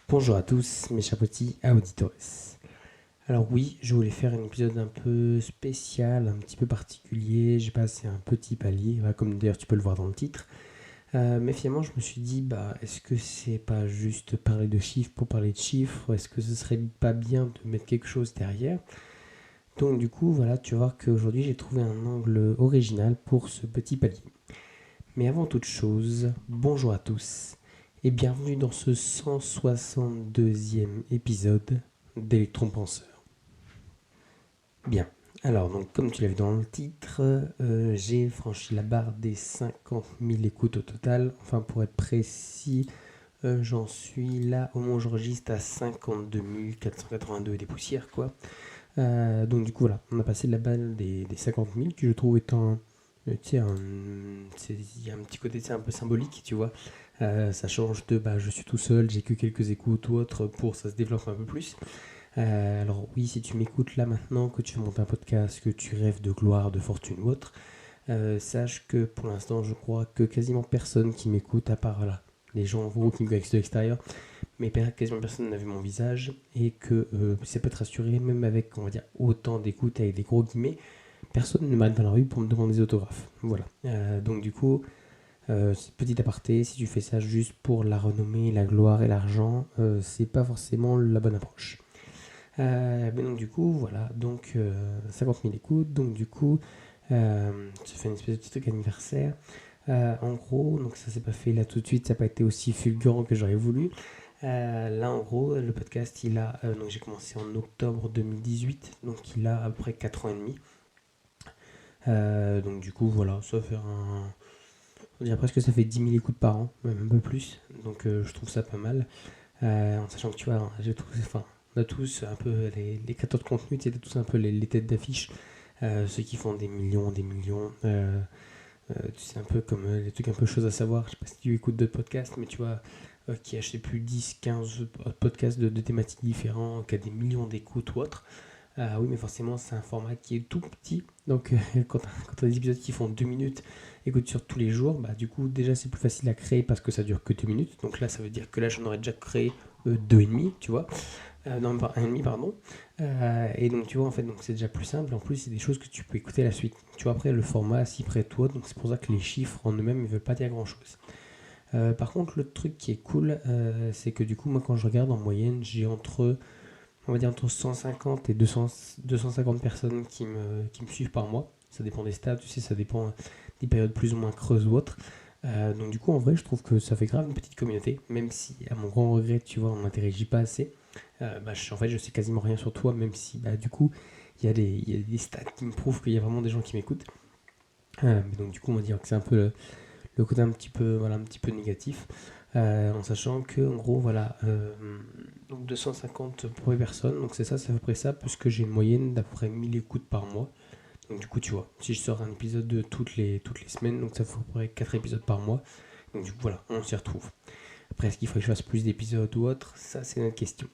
Bonjour à tous, mes chers petits auditeurs. Alors oui, je voulais faire un épisode un peu spécial, un petit peu particulier. J'ai passé un petit palier, comme d'ailleurs tu peux le voir dans le titre. Mais finalement, je me suis dit, est-ce que c'est pas juste parler de chiffres pour parler de chiffres? Est-ce que ce serait pas bien de mettre quelque chose derrière? Donc du coup, voilà, tu vas voir qu'aujourd'hui, j'ai trouvé un angle original pour ce petit palier. Mais avant toute chose, bonjour à tous et bienvenue dans ce 162e épisode d'Electron Penseur. Bien, alors donc comme tu l'as vu dans le titre, j'ai franchi la barre des 50 000 écoutes au total. Enfin pour être précis, j'en suis là au moment où j'enregistre à 52 482 et des poussières quoi. Donc du coup voilà, on a passé la balle des 50 000 que je trouve étant il y a un petit côté un peu symbolique, tu vois. Ça change de je suis tout seul, j'ai que quelques écoutes ou autre pour ça se développe un peu plus. Alors oui, si tu m'écoutes là maintenant, que tu montes un podcast, que tu rêves de gloire, de fortune ou autre, sache que pour l'instant, je crois que quasiment personne qui m'écoute, à part les gens en gros qui me connaissent de l'extérieur, mais quasiment personne n'a vu mon visage et que ça peut te rassurer, même avec, on va dire, autant d'écoutes avec des gros guillemets, personne ne m'arrête dans la rue pour me demander des autographes. Voilà. Donc du coup, petit aparté, si tu fais ça juste pour la renommée, la gloire et l'argent, c'est pas forcément la bonne approche. Mais donc du coup, voilà, donc 50 000 écoutes, donc du coup, ça fait une espèce de petit truc anniversaire. En gros, donc ça s'est pas fait là tout de suite, ça n'a pas été aussi fulgurant que j'aurais voulu. Là, en gros, le podcast, donc j'ai commencé en octobre 2018, donc il a à peu près 4 ans et demi. Donc du coup, voilà, ça fait on dirait presque que ça fait 10 000 écoutes par an, même un peu plus. Donc je trouve ça pas mal. En sachant que tu vois, on a tous un peu les créateurs de contenu, tu sais, tous un peu les têtes d'affiche, ceux qui font des millions, des millions. Tu sais, un peu comme les trucs un peu choses à savoir. Je sais pas si tu écoutes d'autres podcasts, mais tu vois, qui a, je sais plus, 10, 15 podcasts de thématiques différents, qui a des millions d'écoutes ou autres. Oui, mais forcément, c'est un format qui est tout petit. Donc, quand tu as des épisodes qui font 2 minutes, écoute sur tous les jours, du coup, déjà, c'est plus facile à créer parce que ça dure que 2 minutes. Donc là, ça veut dire que là, j'en aurais déjà créé 2,5, tu vois. Non, pas 1,5, pardon. Et donc, tu vois, en fait, donc c'est déjà plus simple. En plus, c'est des choses que tu peux écouter à la suite. Tu vois, après, le format s'y prête toi. Donc, c'est pour ça que les chiffres en eux-mêmes ne veulent pas dire grand-chose. Par contre, le truc qui est cool, c'est que du coup, moi, quand je regarde en moyenne, j'ai on va dire entre 150 et 250 personnes qui me suivent par mois. Ça dépend des stats, tu sais, ça dépend des périodes plus ou moins creuses ou autres. Donc du coup, en vrai, je trouve que ça fait grave une petite communauté, même si, à mon grand regret, tu vois, on n'interagit pas assez. En fait, je sais quasiment rien sur toi, même si, du coup, il y a des stats qui me prouvent qu'il y a vraiment des gens qui m'écoutent. Mais donc du coup, on va dire que c'est un peu le côté un petit peu, voilà, un petit peu négatif. En sachant que en gros voilà donc 250 pour les personnes, donc c'est à peu près ça, puisque j'ai une moyenne d'à peu près 1000 écoutes par mois. Donc du coup tu vois, si je sors un épisode de toutes les semaines, donc ça fait à peu près 4 épisodes par mois. Donc du coup voilà, on s'y retrouve. Après est-ce qu'il faudrait que je fasse plus d'épisodes ou autre, ça c'est une autre question.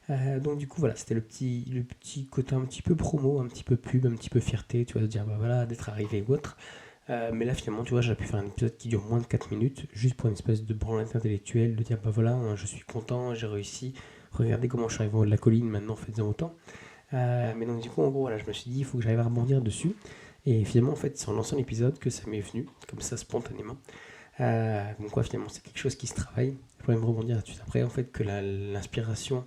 Donc du coup voilà, c'était le petit côté un petit peu promo, un petit peu pub, un petit peu fierté, tu vas te dire voilà d'être arrivé ou autre. Mais là, finalement, tu vois, j'aurais pu faire un épisode qui dure moins de 4 minutes, juste pour une espèce de branlette intellectuelle, de dire, voilà, hein, je suis content, j'ai réussi, regardez comment je suis arrivé au haut de la colline, maintenant faites-en autant. Mais donc, du coup, en gros, voilà, je me suis dit, il faut que j'arrive à rebondir dessus. Et finalement, en fait, c'est en lançant l'épisode que ça m'est venu, comme ça, spontanément. Donc, quoi, finalement, c'est quelque chose qui se travaille. Je pourrais me rebondir là-dessus après, en fait, que l'inspiration,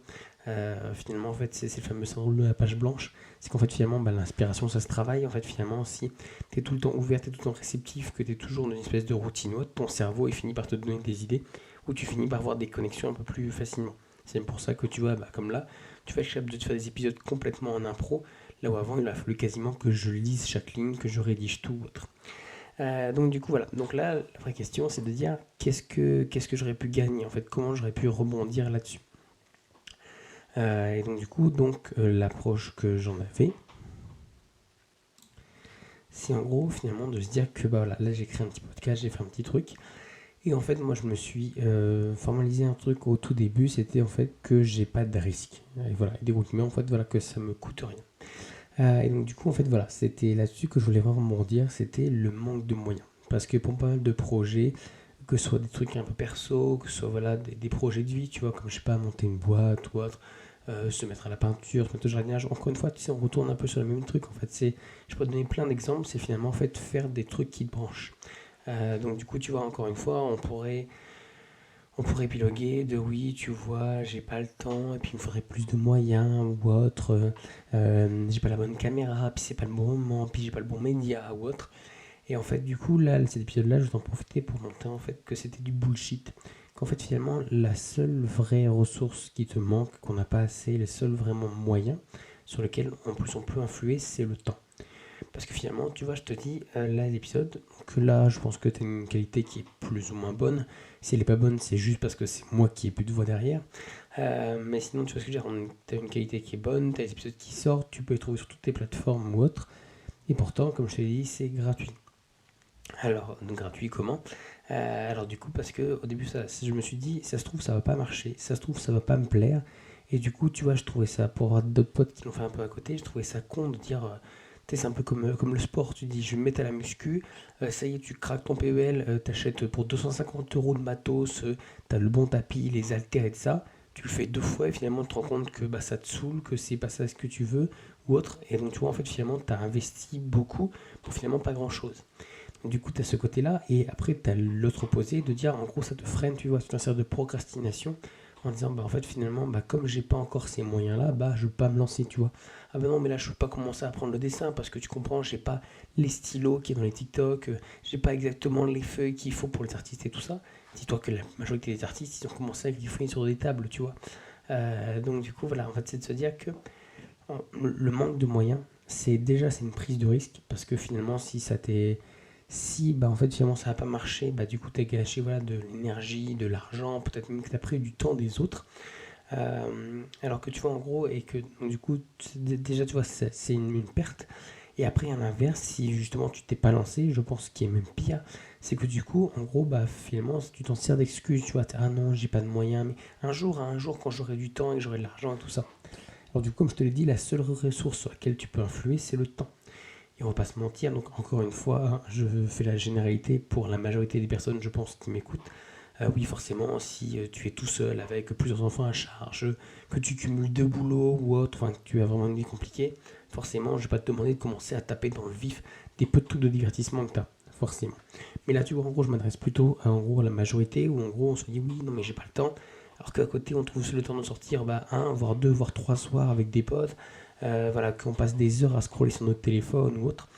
finalement, en fait, c'est le fameux syndrome de la page blanche. C'est qu'en fait, finalement, l'inspiration, ça se travaille. En fait, finalement, si tu es tout le temps ouvert, tu es tout le temps réceptif, que tu es toujours dans une espèce de routine haute, ton cerveau il finit par te donner des idées où tu finis par avoir des connexions un peu plus facilement. C'est pour ça que tu vois, comme là, tu vas être capable de te faire des épisodes complètement en impro, là où avant il a fallu quasiment que je lise chaque ligne, que je rédige tout autre. Donc du coup voilà, donc là la vraie question c'est de dire qu'est-ce que j'aurais pu gagner en fait, comment j'aurais pu rebondir là-dessus. Et donc du coup l'approche que j'en avais, c'est en gros finalement de se dire que voilà, là j'ai créé un petit podcast, j'ai fait un petit truc. Et en fait, moi, je me suis formalisé un truc au tout début, c'était en fait que j'ai pas de risque. Et voilà, et des gros guillemets, en fait, voilà, que ça me coûte rien. Et donc, du coup, en fait, voilà, c'était là-dessus que je voulais vraiment dire, c'était le manque de moyens. Parce que pour pas mal de projets, que ce soit des trucs un peu perso, que ce soit voilà, des projets de vie, tu vois, comme je sais pas, monter une boîte ou autre, se mettre à la peinture, se mettre au jardinage. Encore une fois, tu sais, on retourne un peu sur le même truc. En fait, je peux te donner plein d'exemples, c'est finalement en fait faire des trucs qui te branchent. Donc du coup, tu vois, encore une fois, on pourrait épiloguer de oui, tu vois, j'ai pas le temps, et puis il me faudrait plus de moyens ou autre, j'ai pas la bonne caméra, puis c'est pas le bon moment, puis j'ai pas le bon média ou autre. Et en fait, du coup, là, cet épisode-là, je vais en profiter pour montrer en fait que c'était du bullshit. Qu'en fait, finalement, la seule vraie ressource qui te manque, qu'on n'a pas assez, les seuls vraiment moyens sur lesquels en plus on peut influer, c'est le temps. Parce que finalement, tu vois, je te dis, là, l'épisode, que là, je pense que tu as une qualité qui est plus ou moins bonne. Si elle n'est pas bonne, c'est juste parce que c'est moi qui ai plus de voix derrière. Mais sinon, tu vois ce que je veux dire, tu as une qualité qui est bonne, tu as des épisodes qui sortent, tu peux les trouver sur toutes tes plateformes ou autres. Et pourtant, comme je te l'ai dit, c'est gratuit. Alors, donc gratuit comment Alors du coup, parce que au début, je me suis dit, ça se trouve, ça va pas marcher, ça se trouve, ça va pas me plaire. Et du coup, tu vois, je trouvais ça, pour avoir d'autres potes qui l'ont fait un peu à côté, je trouvais ça con de dire, tu sais, c'est un peu comme le sport, tu dis, je vais me mettre à la muscu, ça y est, tu craques ton PEL, t'achètes pour 250 € de matos, t'as le bon tapis, les haltères et de ça, tu le fais 2 fois et finalement tu te rends compte que bah, ça te saoule, que c'est pas ça ce que tu veux ou autre. Et donc tu vois, en fait, finalement, t'as investi beaucoup pour finalement pas grand-chose. Du coup, tu as ce côté-là, et après, tu as l'autre opposé de dire, en gros, ça te freine, tu vois, c'est une sorte de procrastination, en disant, bah en fait, finalement, bah comme j'ai pas encore ces moyens-là, bah je peux pas me lancer, tu vois. Ah bah non, mais là, je peux pas commencer à apprendre le dessin, parce que tu comprends, j'ai pas les stylos qui est dans les TikTok, j'ai pas exactement les feuilles qu'il faut pour les artistes et tout ça. Dis-toi que la majorité des artistes, ils ont commencé avec des feuilles sur des tables, tu vois. Donc du coup, voilà, en fait, c'est de se dire que le manque de moyens, c'est une prise de risque, parce que finalement, si bah en fait finalement ça n'a pas marché, bah du coup tu as gâché voilà, de l'énergie, de l'argent, peut-être même que tu as pris du temps des autres. Alors que tu vois en gros, et que donc, du coup déjà tu vois c'est une perte. Et après à l'inverse, si justement tu t'es pas lancé, je pense qu'il est même pire, c'est que du coup en gros bah finalement tu t'en sers d'excuse, tu vois, ah non j'ai pas de moyens, mais un jour quand j'aurai du temps et que j'aurai de l'argent et tout ça. Alors du coup comme je te l'ai dit, la seule ressource sur laquelle tu peux influer c'est le temps. Et on va pas se mentir, donc encore une fois, je fais la généralité pour la majorité des personnes, je pense, qui m'écoutent. Oui, forcément, si tu es tout seul avec plusieurs enfants à charge, que tu cumules 2 boulots ou autre, enfin que tu as vraiment une vie compliquée, forcément, je vais pas te demander de commencer à taper dans le vif des peu de trucs de divertissement que tu as, forcément. Mais là, tu vois, en gros, je m'adresse plutôt à, en gros, à la majorité, où en gros, on se dit oui, non, mais j'ai pas le temps. Alors qu'à côté, on trouve le temps de sortir bah, un, voire deux, voire trois soirs avec des potes, voilà, qu'on passe des heures à scroller sur notre téléphone ou autre,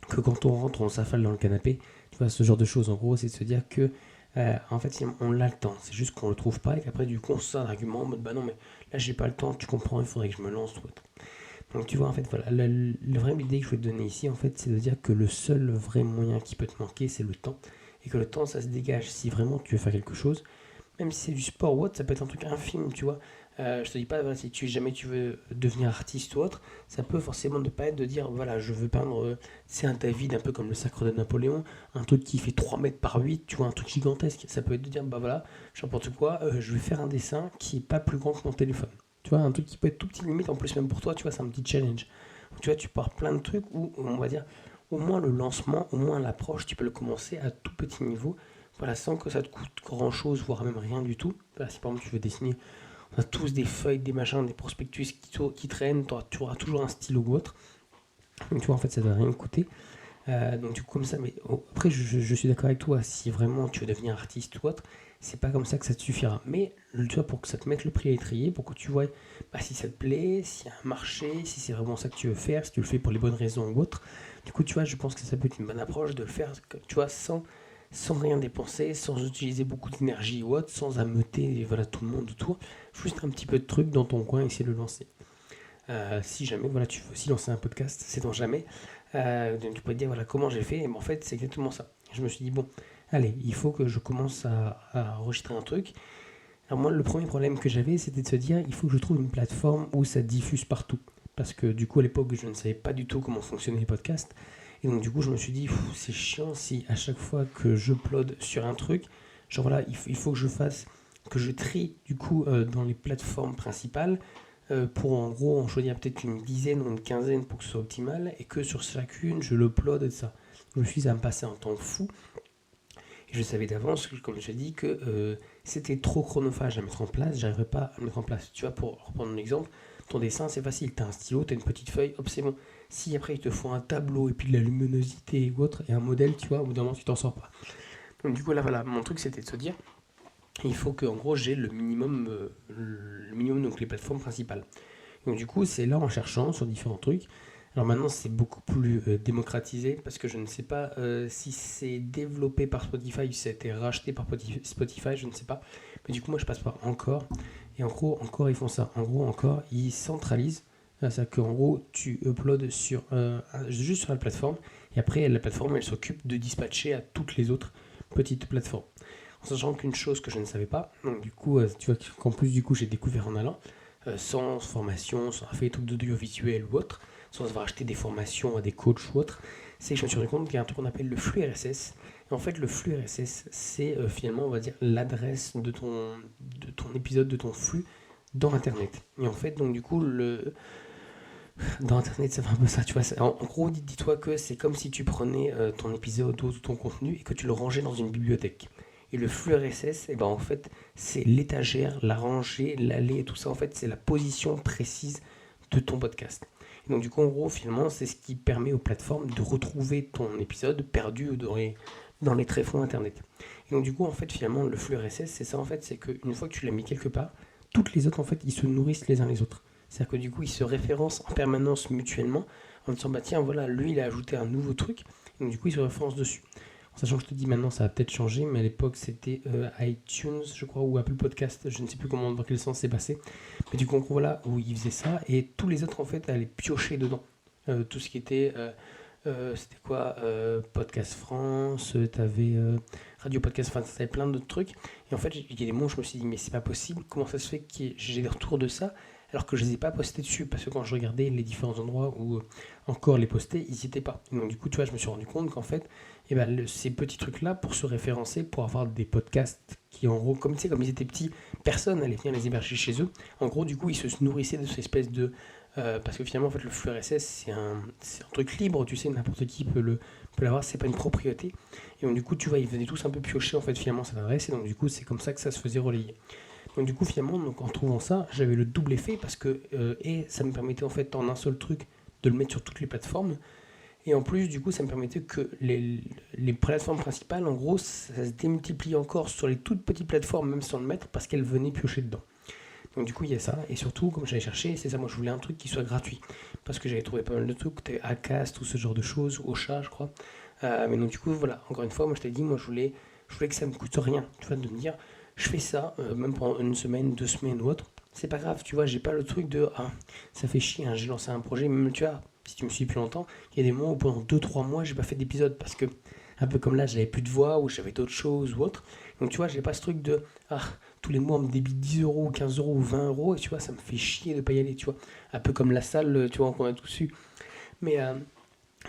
que quand on rentre, on s'affale dans le canapé. Tu vois, ce genre de choses, en gros, c'est de se dire que, en fait, on l'a le temps. C'est juste qu'on le trouve pas et qu'après, du coup, on se sort un argument en mode, bah non, mais là, j'ai pas le temps, tu comprends, il faudrait que je me lance ou autre. Donc, tu vois, en fait, voilà, la vraie idée que je vais te donner ici, en fait, c'est de dire que le seul vrai moyen qui peut te manquer, c'est le temps. Et que le temps, ça se dégage si vraiment tu veux faire quelque chose. Même si c'est du sport ou autre, ça peut être un truc infime, tu vois. Je te dis pas, voilà, si jamais tu veux devenir artiste ou autre, ça peut forcément ne pas être de dire, voilà, je veux peindre, c'est un David, un peu comme le sacre de Napoléon, un truc qui fait 3 mètres par 8, tu vois, un truc gigantesque. Ça peut être de dire, bah voilà, n'importe quoi, je vais faire un dessin qui est pas plus grand que mon téléphone. Tu vois, un truc qui peut être tout petit limite, en plus même pour toi, tu vois, c'est un petit challenge. Tu vois, tu pars plein de trucs où, on va dire, au moins le lancement, au moins l'approche, tu peux le commencer à tout petit niveau, voilà, sans que ça te coûte grand chose, voire même rien du tout. Voilà, si par exemple tu veux dessiner, on a tous des feuilles, des machins, des prospectus qui traînent, tu auras toujours un stylo ou autre. Donc tu vois, en fait, ça ne doit rien coûter. Donc du coup, comme ça, mais après, je suis d'accord avec toi, si vraiment tu veux devenir artiste ou autre, c'est pas comme ça que ça te suffira. Mais tu vois, pour que ça te mette le prix à l'étrier, pour que tu vois bah, si ça te plaît, s'il y a un marché, si c'est vraiment ça que tu veux faire, si tu le fais pour les bonnes raisons ou autre, du coup, tu vois, je pense que ça peut être une bonne approche de le faire, tu vois, sans rien dépenser, sans utiliser beaucoup d'énergie ou autre, sans ameuter voilà, tout le monde autour, juste un petit peu de truc dans ton coin et essayer de le lancer. Si jamais voilà, tu veux aussi lancer un podcast, c'est dans jamais, donc tu peux te dire voilà comment j'ai fait, et en fait c'est exactement ça. Je me suis dit bon, allez, il faut que je commence à enregistrer un truc. Alors moi le premier problème que j'avais c'était de se dire il faut que je trouve une plateforme où ça diffuse partout. Parce que du coup à l'époque je ne savais pas du tout comment fonctionnaient les podcasts. Et donc du coup je me suis dit c'est chiant si à chaque fois que je upload sur un truc, genre voilà, il faut que je fasse, que je trie du coup dans les plateformes principales pour en gros en choisir peut-être une dizaine ou une quinzaine pour que ce soit optimal et que sur chacune je l'upload et ça. Je me suis dit ça va me passer un temps fou. Et je savais d'avance, comme je l'ai dit, que c'était trop chronophage à mettre en place, j'arriverais pas à le mettre en place. Tu vois, pour reprendre un exemple, ton dessin c'est facile, tu as un stylo, tu as une petite feuille, hop c'est bon. Si après ils te font un tableau et puis de la luminosité ou autre, et un modèle, tu vois, au bout d'un moment tu t'en sors pas. Donc du coup là voilà, mon truc c'était de se dire, il faut que en gros j'ai le minimum donc les plateformes principales. Donc du coup, c'est là en cherchant sur différents trucs. Alors maintenant, c'est beaucoup plus démocratisé parce que je ne sais pas si c'est développé par Spotify ou si ça a été racheté par Spotify, je ne sais pas. Mais du coup, moi, je passe par Encore. Et en gros, Encore, ils font ça. En gros, Encore, ils centralisent. C'est-à-dire qu'en gros, tu uploads juste sur la plateforme. Et après, la plateforme, elle s'occupe de dispatcher à toutes les autres petites plateformes. En sachant qu'une chose que je ne savais pas, donc du coup, tu vois qu'en plus, du coup, j'ai découvert en allant sans formation, sans avoir fait des trucs d'audiovisuel ou autre, sans avoir acheté des formations à des coachs ou autre, c'est que je me suis rendu compte qu'il y a un truc qu'on appelle le flux RSS. Et en fait, le flux RSS, c'est finalement, on va dire, l'adresse de ton épisode, de ton flux dans Internet. Et en fait, donc du coup, dans Internet, ça fait un peu ça, tu vois. En gros, dis-toi que c'est comme si tu prenais ton épisode ou ton contenu et que tu le rangeais dans une bibliothèque. Et le flux RSS, et ben en fait, c'est l'étagère, la rangée, l'allée et tout ça. En fait, c'est la position précise de ton podcast. Et donc, du coup, en gros, finalement, c'est ce qui permet aux plateformes de retrouver ton épisode perdu dans les tréfonds Internet. Et donc, du coup, en fait, finalement, le flux RSS, c'est ça, en fait, c'est qu'une fois que tu l'as mis quelque part, toutes les autres, en fait, ils se nourrissent les uns les autres. C'est-à-dire que du coup, ils se référencent en permanence mutuellement en disant, bah tiens, voilà, lui, il a ajouté un nouveau truc. Et donc, du coup, ils se référencent dessus. En sachant que je te dis maintenant, ça a peut-être changé, mais à l'époque, c'était iTunes, je crois, ou Apple Podcast. Je ne sais plus dans quel sens c'est passé. Mais du coup, en gros, voilà, où ils faisaient ça. Et tous les autres, en fait, allaient piocher dedans. Tout ce qui était. C'était quoi Podcast France, t'avais Radio Podcast, enfin, t'avais plein d'autres trucs. Et en fait, il y a des moments où je me suis dit, mais c'est pas possible, comment ça se fait que j'ai des retours de ça alors que je les ai pas postés dessus parce que quand je regardais les différents endroits où encore les postés, ils y étaient pas. Et donc du coup, tu vois, je me suis rendu compte qu'en fait, eh ben, ces petits trucs-là, pour se référencer, pour avoir des podcasts qui en gros, comme tu sais, comme ils étaient petits, personne allait venir les héberger chez eux. En gros, du coup, ils se nourrissaient de cette espèce de parce que finalement, en fait, le flux RSS, c'est un truc libre, tu sais, n'importe qui peut l'avoir, c'est pas une propriété. Et donc, du coup, tu vois, ils venaient tous un peu piocher, en fait, finalement, cette adresse, et donc, du coup, c'est comme ça que ça se faisait relayer. Donc, du coup, finalement, donc, en trouvant ça, j'avais le double effet, parce que, et ça me permettait, en fait, en un seul truc, de le mettre sur toutes les plateformes, et en plus, du coup, ça me permettait que les plateformes principales, en gros, ça se démultiplie encore sur les toutes petites plateformes, même sans le mettre, parce qu'elles venaient piocher dedans. Donc du coup il y a ça, et surtout comme j'avais cherché, c'est ça, moi je voulais un truc qui soit gratuit, parce que j'avais trouvé pas mal de trucs, Acast ou ce genre de choses, Ocha je crois, mais donc du coup voilà, encore une fois, moi je t'ai dit, moi je voulais que ça me coûte rien, tu vois, de me dire, je fais ça, même pendant une semaine, 2 semaines ou autre, c'est pas grave, tu vois, j'ai pas le truc de, ah, ça fait chier, hein, j'ai lancé un projet, même tu vois, si tu me suis depuis longtemps, il y a des moments où pendant 2 3 mois j'ai pas fait d'épisode, parce que, un peu comme là, j'avais plus de voix, ou j'avais d'autres choses ou autre, donc tu vois, j'ai pas ce truc de, ah, tous les mois on me débite 10 euros, 15 euros ou 20 euros, et tu vois, ça me fait chier de pas y aller, tu vois. Un peu comme la salle, tu vois, qu'on a tous eu. Mais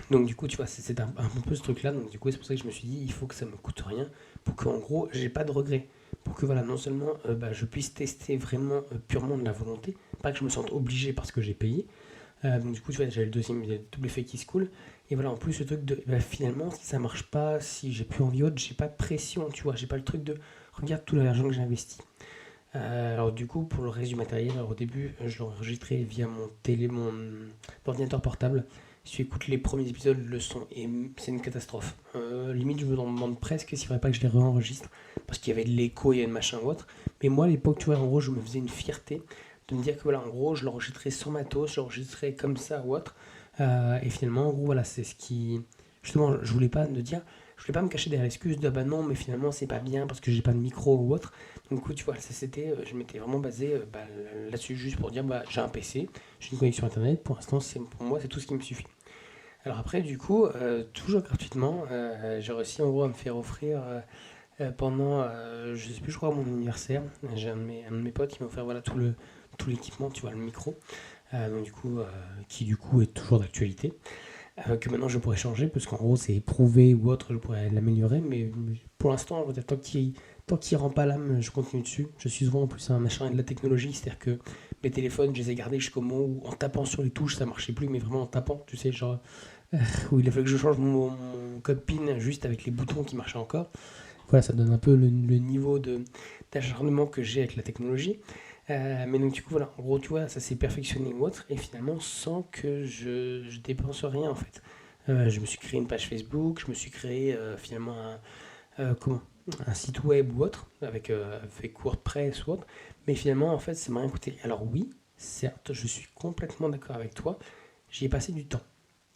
donc du coup, tu vois, c'est un peu ce truc-là. Donc du coup, c'est pour ça que je me suis dit, il faut que ça me coûte rien, pour qu'en gros, j'ai pas de regrets. Pour que voilà, non seulement bah, je puisse tester vraiment purement de la volonté, pas que je me sente obligé parce que j'ai payé. Donc du coup, tu vois, j'avais le double effet qui se coule. Et voilà, en plus, le truc de, bah, finalement, si ça marche pas, si j'ai plus envie autre, j'ai pas de pression, tu vois, j'ai pas le truc de, regarde tout l'argent que j'ai investi. Alors du coup, pour le reste du matériel, alors, au début, je l'ai enregistré via mon ordinateur portable. Si tu écoutes les premiers épisodes, le son c'est une catastrophe. Limite, je me demande presque s'il ne faudrait pas que je les réenregistre parce qu'il y avait de l'écho, il y avait de machin ou autre. Mais moi, à l'époque, tu vois, en gros, je me faisais une fierté de me dire que voilà, en gros, je l'enregistrais sans matos, je l'enregistrais comme ça ou autre. Et finalement, en gros, voilà, c'est ce qui. Justement, je voulais pas me dire, je voulais pas me cacher derrière l'excuse de bah non, mais finalement, c'est pas bien parce que j'ai pas de micro ou autre. Donc, du coup, tu vois, je m'étais vraiment basé bah, là-dessus juste pour dire bah, j'ai un PC, j'ai une connexion internet, pour l'instant, pour moi, c'est tout ce qui me suffit. Alors après, du coup, toujours gratuitement, j'ai réussi en gros à me faire offrir pendant, je sais plus, je crois, mon anniversaire. J'ai un de mes potes qui m'a offert voilà, tout l'équipement, tu vois, le micro, donc, du coup, qui du coup est toujours d'actualité. Que maintenant je pourrais changer parce qu'en gros c'est éprouvé ou autre, je pourrais l'améliorer, mais pour l'instant, tant qu'il rend pas l'âme, je continue dessus. Je suis souvent en plus un machin de la technologie, c'est-à-dire que mes téléphones, je les ai gardés jusqu'au moment où en tapant sur les touches ça marchait plus, mais vraiment en tapant, tu sais, genre où il a fallu que je change mon code PIN juste avec les boutons qui marchaient encore. voilà, ça donne un peu le niveau d'acharnement que j'ai avec la technologie. Mais donc du coup voilà, en gros tu vois, ça s'est perfectionné ou autre, et finalement sans que je dépense rien en fait. Je me suis créé une page Facebook, je me suis créé finalement comment un site web ou autre, avec WordPress ou autre, mais finalement en fait ça m'a rien coûté. Alors oui, certes, je suis complètement d'accord avec toi, j'y ai passé du temps.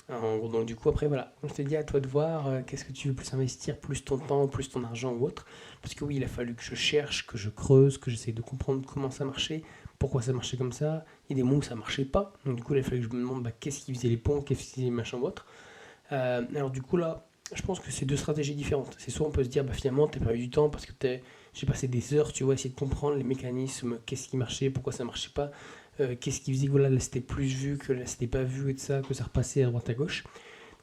En gros, donc du coup après voilà, je te dis à toi de voir qu'est-ce que tu veux plus investir, plus ton temps, plus ton argent ou autre. Parce que oui, il a fallu que je cherche, que je creuse, que j'essaye de comprendre comment ça marchait, pourquoi ça marchait comme ça. Il y a des mots où ça marchait pas, donc du coup il a fallu que je me demande qu'est-ce qui faisait les ponts, qu'est-ce qui faisait les machins ou autre. Alors du coup là, je pense que c'est deux stratégies différentes. C'est soit on peut se dire finalement t'as perdu du temps parce que j'ai passé des heures, tu vois, essayer de comprendre les mécanismes, qu'est-ce qui marchait, pourquoi ça marchait pas, qu'est-ce qui faisait que voilà, là c'était plus vu, que là c'était pas vu et de ça, que ça repassait à droite à gauche.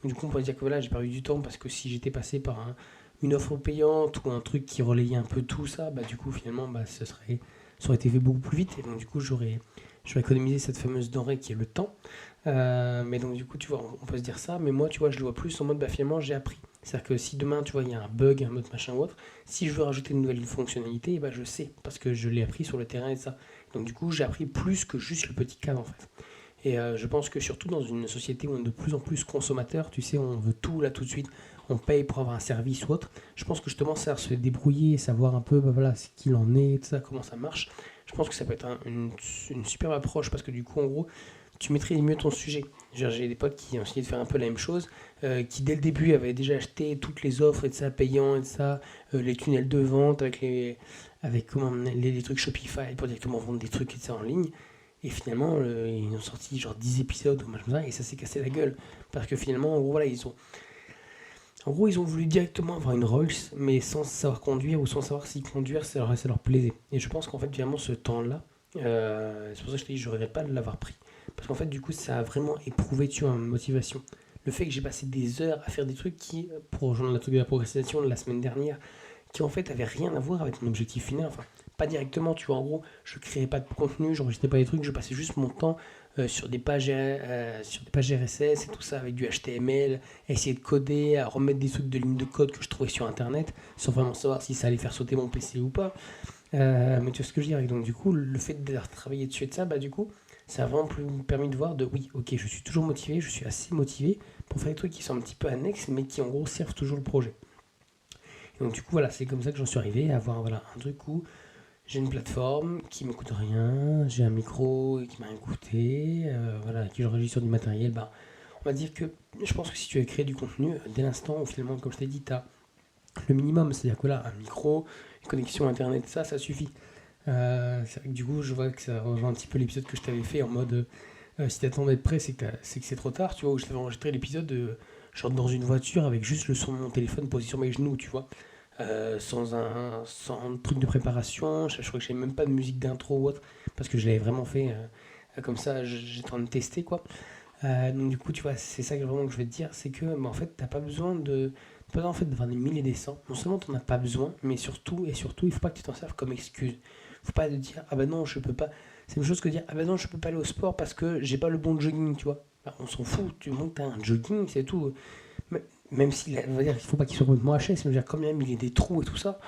Donc, du coup on pourrait dire que voilà, j'ai perdu du temps parce que si j'étais passé par une offre payante ou un truc qui relayait un peu tout ça, du coup finalement ça aurait été fait beaucoup plus vite et donc du coup j'aurais économisé cette fameuse denrée qui est le temps. Mais donc du coup tu vois on peut se dire ça, mais moi tu vois je le vois plus en mode finalement j'ai appris. C'est-à-dire que si demain tu vois il y a un bug, un autre machin ou autre, si je veux rajouter une nouvelle fonctionnalité, je sais parce que je l'ai appris sur le terrain et ça. Donc du coup j'ai appris plus que juste le petit cadre en fait. Et je pense que surtout dans une société où on est de plus en plus consommateur, tu sais, on veut tout là tout de suite, on paye pour avoir un service ou autre. Je pense que justement, ça se débrouiller, savoir un peu voilà, ce qu'il en est, tout ça, comment ça marche. Je pense que ça peut être une superbe approche parce que du coup, en gros, tu maîtrises mieux ton sujet. J'ai des potes qui ont essayé de faire un peu la même chose, qui dès le début avaient déjà acheté toutes les offres et de ça, payant et de ça, les tunnels de vente avec les trucs Shopify pour directement vendre des trucs et de ça en ligne. Et finalement, ils ont sorti genre 10 épisodes ou machin comme ça, et ça s'est cassé la gueule. Parce que finalement, en gros, voilà, ils ont voulu directement avoir une Rolls, mais sans savoir conduire ou sans savoir si conduire, ça leur plaisait. Et je pense qu'en fait, finalement, ce temps-là, c'est pour ça que je te dis, je ne regrette pas de l'avoir pris. Parce qu'en fait, du coup, ça a vraiment éprouvé, tu vois, ma motivation. Le fait que j'ai passé des heures à faire des trucs qui, pour rejoindre la truc de la procrastination de la semaine dernière, qui en fait avaient rien à voir avec mon objectif final. Enfin, pas directement, tu vois. En gros, je créais pas de contenu, j'enregistrais pas des trucs, je passais juste mon temps sur des pages RSS et tout ça avec du HTML, à essayer de coder, à remettre des trucs de lignes de code que je trouvais sur internet, sans vraiment savoir si ça allait faire sauter mon PC ou pas. Mais tu vois ce que je veux dire. Et donc, du coup, le fait d'avoir travaillé dessus et de ça, du coup, ça a vraiment permis de voir oui, ok, je suis toujours motivé, je suis assez motivé pour faire des trucs qui sont un petit peu annexes, mais qui en gros servent toujours le projet. Et donc, du coup, voilà, c'est comme ça que j'en suis arrivé à avoir voilà, un truc où j'ai une plateforme qui me coûte rien, j'ai un micro qui m'a rien coûté, voilà, qui j'enregistre sur du matériel. On va dire que je pense que si tu veux créer du contenu, dès l'instant où finalement, comme je t'ai dit, tu as le minimum, c'est-à-dire que là, un micro, une connexion internet, ça suffit. C'est vrai que du coup, je vois que ça rejoint un petit peu l'épisode que je t'avais fait en mode si t'attends d'être prêt, c'est que c'est trop tard, tu vois, où je t'avais enregistré l'épisode genre dans une voiture avec juste le son de mon téléphone posé sur mes genoux, tu vois. Sans truc de préparation, je crois que j'avais même pas de musique d'intro ou autre, parce que je l'avais vraiment fait comme ça, j'étais en train de tester quoi. Donc du coup, tu vois, c'est ça que vraiment que je vais te dire, c'est que en fait, t'as pas besoin en fait d'avoir des mille et des cents. Non seulement t'en as pas besoin, mais surtout et surtout, il faut pas que tu t'en serves comme excuse. Faut pas te dire ah non je peux pas. C'est une chose que de dire ah non je peux pas aller au sport parce que j'ai pas le bon jogging, tu vois. On s'en fout, tu montes un jogging, c'est tout. Même s'il il faut pas qu'il soit complètement HS, mais quand même il y a des trous et tout ça.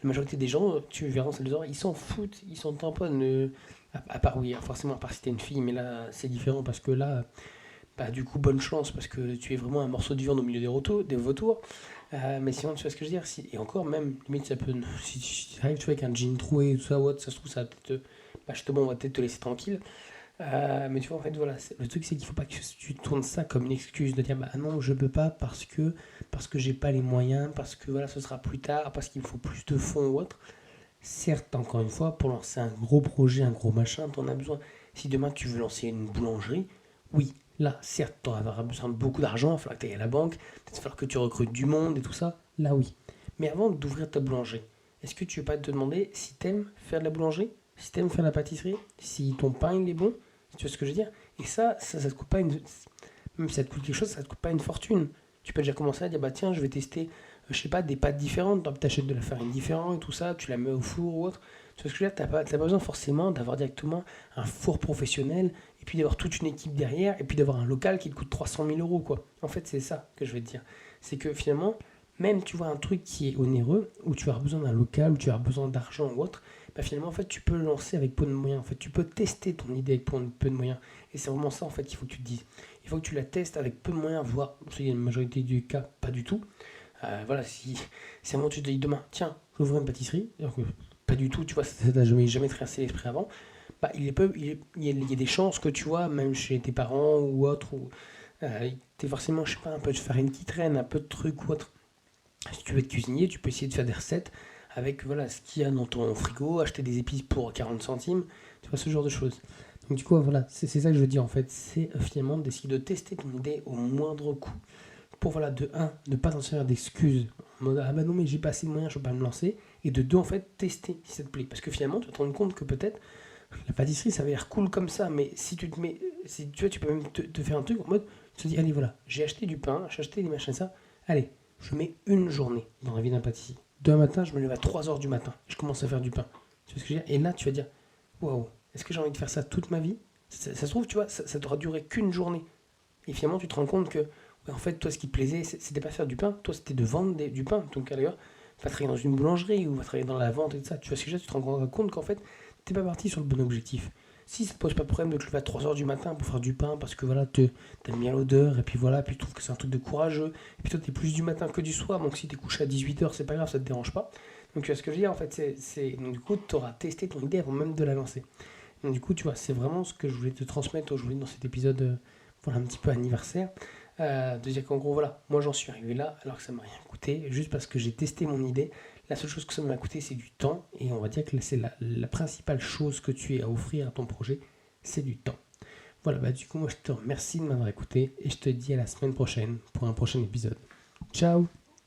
La majorité des gens, tu verras dans les oreilles, ils s'en foutent, ils s'en tamponnent. À part, oui, forcément, à part si t'es une fille, mais là, c'est différent parce que là, du coup, bonne chance parce que tu es vraiment un morceau de viande au milieu des vautours. Mais sinon, tu vois ce que je veux dire et encore, même, limite, ça peut. Si tu arrives, tu vois, avec un jean troué et tout ça, ça se trouve, ça va peut-être. Justement, on va peut-être te laisser tranquille. Mais tu vois, en fait, voilà, le truc, c'est qu'il faut pas que tu tournes ça comme une excuse de dire non, je peux pas parce que j'ai pas les moyens, parce que voilà, ce sera plus tard, parce qu'il me faut plus de fonds ou autre. Certes, encore une fois, pour lancer un gros projet, un gros machin, t'en as besoin. Si demain tu veux lancer une boulangerie, oui, là, certes, tu auras besoin de beaucoup d'argent, il va falloir que tu ailles à la banque, peut-être il va falloir que tu recrutes du monde et tout ça, là oui. Mais avant d'ouvrir ta boulangerie, est-ce que tu veux pas te demander si t'aimes faire de la boulangerie, si t'aimes faire de la pâtisserie, si ton pain il est bon, tu vois ce que je veux dire. Et ça te coûte pas même si ça te coûte quelque chose, ça te coûte pas une fortune. Tu peux déjà commencer à dire tiens, je vais tester, je sais pas, des pâtes différentes, tu achètes de la farine différente et tout ça, tu la mets au four ou autre. Tu vois ce que je veux dire, t'as pas besoin forcément d'avoir directement un four professionnel et puis d'avoir toute une équipe derrière et puis d'avoir un local qui te coûte 300 000 euros quoi. En fait, c'est ça que je vais te dire. C'est que finalement, même tu vois un truc qui est onéreux, où tu as besoin d'un local, où tu as besoin d'argent ou autre, bah finalement en fait tu peux le lancer avec peu de moyens. En fait, tu peux tester ton idée avec peu de moyens. Et c'est vraiment ça en fait qu'il faut que tu te dises. Il faut que tu la testes avec peu de moyens, voire, il y a une majorité du cas, pas du tout. Voilà, si à un moment tu te dis demain, tiens, j'ouvre une pâtisserie, alors que pas du tout, tu vois, ça t'a jamais traversé l'esprit avant, bah, il y a des chances que tu vois, même chez tes parents ou autres, ou t'es forcément, je sais pas, un peu de farine qui traîne, un peu de trucs ou autre. Si tu veux être cuisinier, tu peux essayer de faire des recettes avec voilà, ce qu'il y a dans ton frigo, acheter des épices pour 40 centimes, tu vois, ce genre de choses. Donc du coup, voilà, c'est ça que je veux dire en fait, c'est finalement d'essayer de tester ton idée au moindre coût pour voilà, de un ne pas t'en servir d'excuses en mode ah bah non mais j'ai pas assez de moyens, je peux pas me lancer, et de 2 en fait tester si ça te plaît. Parce que finalement tu vas te rendre compte que peut-être la pâtisserie ça va l'air cool comme ça, mais si tu te mets, si tu vois, tu peux même te faire un truc en mode tu te dis allez voilà, j'ai acheté du pain, j'ai acheté des machins ça, allez, je mets une journée dans la vie d'un pâtissier. Demain matin, je me lève à 3h du matin, je commence à faire du pain. Tu vois ce que je veux dire? Et là tu vas dire waouh, est-ce que j'ai envie de faire ça toute ma vie? Ça se trouve, tu vois, ça t'aura duré qu'une journée. Et finalement, tu te rends compte que, ouais, en fait, toi, ce qui te plaisait, c'était pas faire du pain, toi, c'était de vendre du pain. Donc, à d'ailleurs, va travailler dans une boulangerie ou va travailler dans la vente et tout ça. Tu vois ce que je veux dire, tu te rends compte qu'en fait, t'es pas parti sur le bon objectif. Si ça te pose pas de problème de te lever à 3h du matin pour faire du pain parce que voilà, t'aimes bien l'odeur et puis voilà, puis tu trouves que c'est un truc de courageux, et puis toi, t'es plus du matin que du soir, donc si t'es couché à 18h, c'est pas grave, ça te dérange pas. Donc, tu vois ce que je veux dire, en fait, donc, du coup, t'auras testé ton idée avant même de la lancer. Donc, du coup, tu vois, c'est vraiment ce que je voulais te transmettre aujourd'hui dans cet épisode, voilà, un petit peu anniversaire. De dire qu'en gros, voilà, moi j'en suis arrivé là alors que ça m'a rien coûté, juste parce que j'ai testé mon idée. La seule chose que ça m'a coûté, c'est du temps, et on va dire que c'est la principale chose que tu as à offrir à ton projet, c'est du temps. Voilà, bah du coup, moi je te remercie de m'avoir écouté, et je te dis à la semaine prochaine pour un prochain épisode. Ciao!